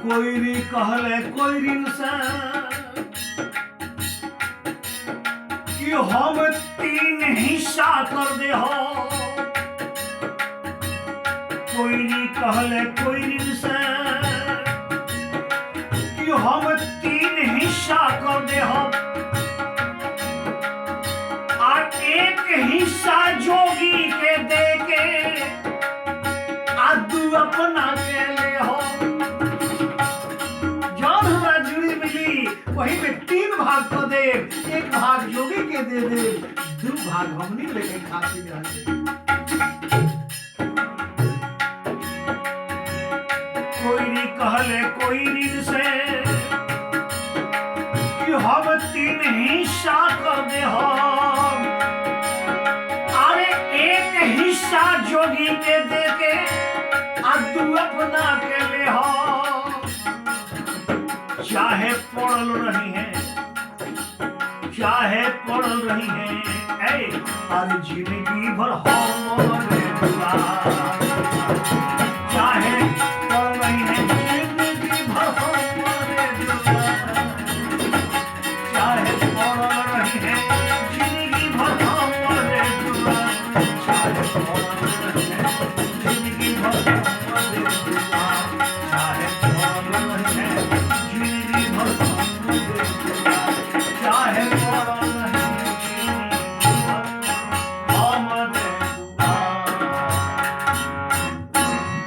कोईरी कहले कोईरिन से कि हम 3 हिस्सा कर दे हो। कोईरी कहले कोईरिन से कि हम 3 हिस्सा कर दे हो। और 1 हिस्सा जोगी के दे के आदू अपना के ले हो। जौन हमरा जुड़ी मिली वही में 3 भाग तो दे, 1 भाग जोगी के दे दे, 2 भाग हमनी लेके खाती रहते। कोईरी कहले कोईरी से कि हम 3 हिस्सा कर दे हो। अरे 1 हिस्सा जोगी के दे के आदू अपना के ले हो। चाहे पड़ल रही है, चाहे पड़ल रही है, हर जिंदगी भर हमरे दुआर। चाहे पड़ल रही है जिंदगी भर हमरे दुआर। चाहे पड़ल